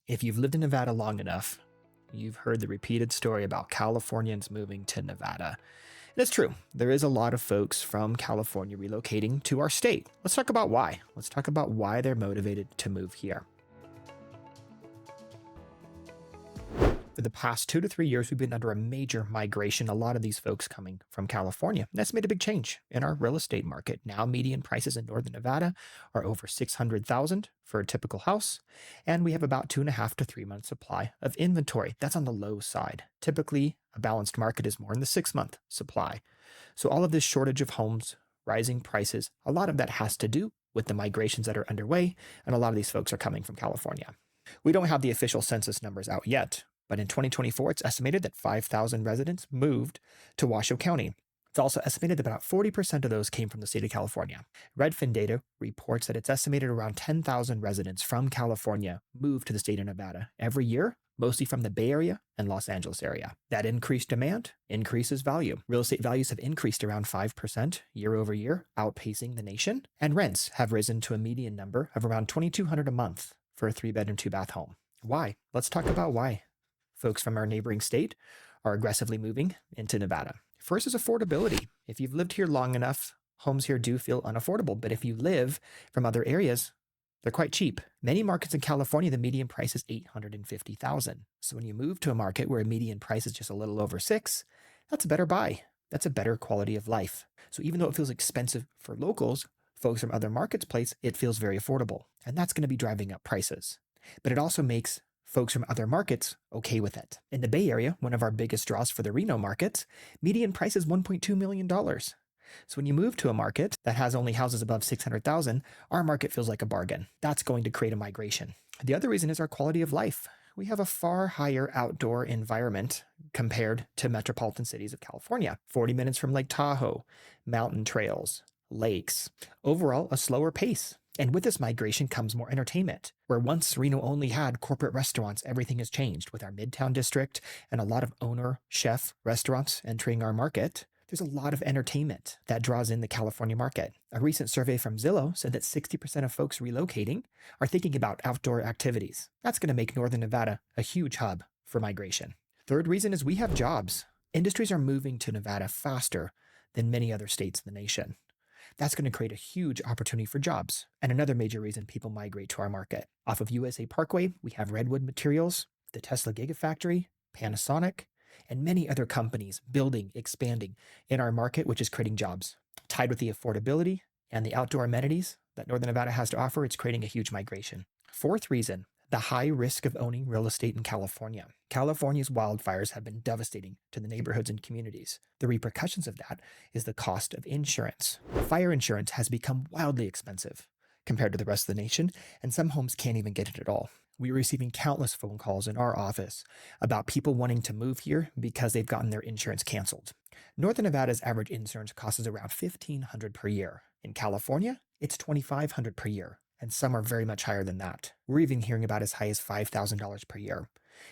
If you've lived in Nevada long enough, you've heard the repeated story about Californians moving to Nevada. And it's true, there is a lot of folks from California relocating to our state. Let's talk about why. Let's talk about why they're motivated to move here. For the past 2 to 3 years, we've been under a major migration, a lot of these folks coming from California. That's made a big change in our real estate market. Now median prices in northern Nevada are over $600,000 for a typical house, and we have about 2.5 to 3 months supply of inventory. That's on the low side. Typically, a balanced market is more in the 6-month supply. So all of this shortage of homes, rising prices, a lot of that has to do with the migrations that are underway, and a lot of these folks are coming from California. We don't have the official census numbers out yet, but in 2024, it's estimated that 5,000 residents moved to Washoe County. It's also estimated that about 40% of those came from the state of California. Redfin data reports that it's estimated around 10,000 residents from California move to the state of Nevada every year, mostly from the Bay Area and Los Angeles area. That increased demand increases value. Real estate values have increased around 5% year over year, outpacing the nation, and rents have risen to a median number of around $2,200 a month for a 3-bedroom, 2-bath home. Why? Let's talk about why folks from our neighboring state are aggressively moving into Nevada. First is affordability. If you've lived here long enough, homes here do feel unaffordable. But if you live from other areas, they're quite cheap. Many markets in California, the median price is $850,000. So when you move to a market where a median price is just a little over $6,000, that's a better buy. That's a better quality of life. So even though it feels expensive for locals, folks from other marketplaces, it feels very affordable. And that's going to be driving up prices. But it also makes folks from other markets okay with it. In the Bay Area, one of our biggest draws for the Reno markets, median price is $1.2 million. So when you move to a market that has only houses above 600,000, our market feels like a bargain. That's going to create a migration. The other reason is our quality of life. We have a far higher outdoor environment compared to metropolitan cities of California. 40 minutes from Lake Tahoe, mountain trails, lakes. Overall, a slower pace. And with this migration comes more entertainment. Where once Reno only had corporate restaurants, everything has changed with our Midtown district and a lot of owner, chef restaurants entering our market. There's a lot of entertainment that draws in the California market. A recent survey from Zillow said that 60% of folks relocating are thinking about outdoor activities. That's going to make northern Nevada a huge hub for migration. Third reason is we have jobs. Industries are moving to Nevada faster than many other states in the nation. That's going to create a huge opportunity for jobs. And another major reason people migrate to our market. Off of USA Parkway, we have Redwood Materials, the Tesla Gigafactory, Panasonic, and many other companies building, expanding in our market, which is creating jobs. Tied with the affordability and the outdoor amenities that northern Nevada has to offer, it's creating a huge migration. Fourth reason, the high risk of owning real estate in California. California's wildfires have been devastating to the neighborhoods and communities. The repercussions of that is the cost of insurance. Fire insurance has become wildly expensive compared to the rest of the nation, and some homes can't even get it at all. We're receiving countless phone calls in our office about people wanting to move here because they've gotten their insurance canceled. Northern Nevada's average insurance cost is around $1,500 per year. In California, it's $2,500 per year. And some are very much higher than that. We're even hearing about as high as $5,000 per year.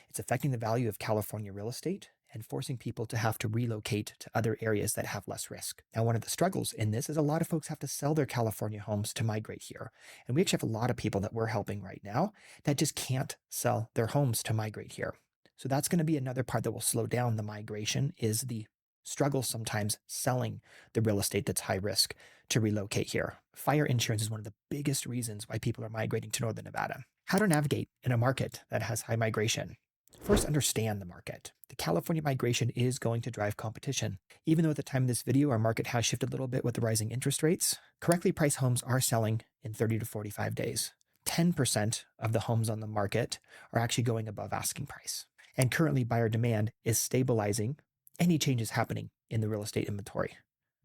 It's affecting the value of California real estate and forcing people to have to relocate to other areas that have less risk. Now, one of the struggles in this is a lot of folks have to sell their California homes to migrate here. And we actually have a lot of people that we're helping right now that just can't sell their homes to migrate here. So that's going to be another part that will slow down the migration, is the struggle sometimes selling the real estate that's high risk to relocate here. Fire insurance is one of the biggest reasons why people are migrating to northern Nevada. How to navigate in a market that has high migration. First, understand the market. The California migration is going to drive competition. Even though at the time of this video, our market has shifted a little bit with the rising interest rates, correctly priced homes are selling in 30 to 45 days. 10% of the homes on the market are actually going above asking price. And currently buyer demand is stabilizing any changes happening in the real estate inventory.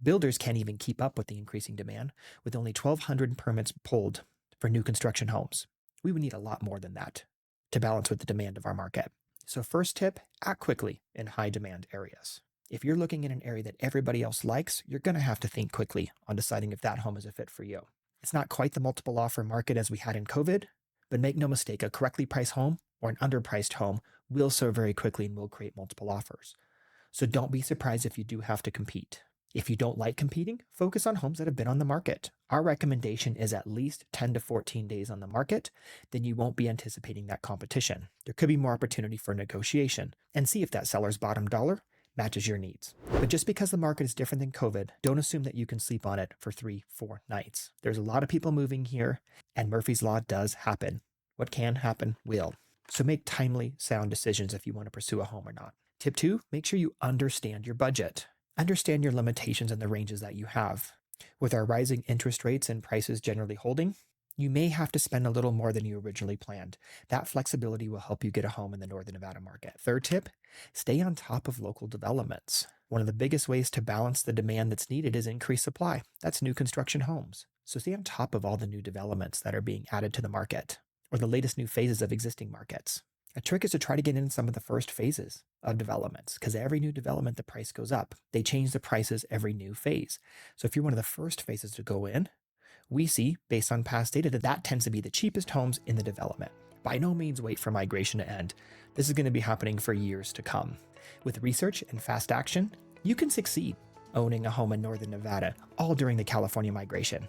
Builders can't even keep up with the increasing demand, with only 1,200 permits pulled for new construction homes. We would need a lot more than that to balance with the demand of our market. So first tip, act quickly in high demand areas. If you're looking in an area that everybody else likes, you're going to have to think quickly on deciding if that home is a fit for you. It's not quite the multiple offer market as we had in COVID, but make no mistake, a correctly priced home or an underpriced home will sell very quickly and will create multiple offers. So don't be surprised if you do have to compete. If you don't like competing, focus on homes that have been on the market. Our recommendation is at least 10 to 14 days on the market, then you won't be anticipating that competition. There could be more opportunity for negotiation, and see if that seller's bottom dollar matches your needs. But just because the market is different than COVID, don't assume that you can sleep on it for 3-4 nights. There's a lot of people moving here, and Murphy's Law does happen. What can happen will. So make timely, sound decisions if you want to pursue a home or not. Tip 2, make sure you understand your budget. Understand your limitations and the ranges that you have. With our rising interest rates and prices generally holding, you may have to spend a little more than you originally planned. That flexibility will help you get a home in the Northern Nevada market. Third tip, stay on top of local developments. One of the biggest ways to balance the demand that's needed is increased supply. That's new construction homes. So stay on top of all the new developments that are being added to the market, or the latest new phases of existing markets. A trick is to try to get in some of the first phases of developments, because every new development, the price goes up. They change the prices every new phase. So if you're one of the first phases to go in, we see, based on past data, that tends to be the cheapest homes in the development. By no means wait for migration to end. This is going to be happening for years to come. With research and fast action, you can succeed owning a home in Northern Nevada, all during the California migration.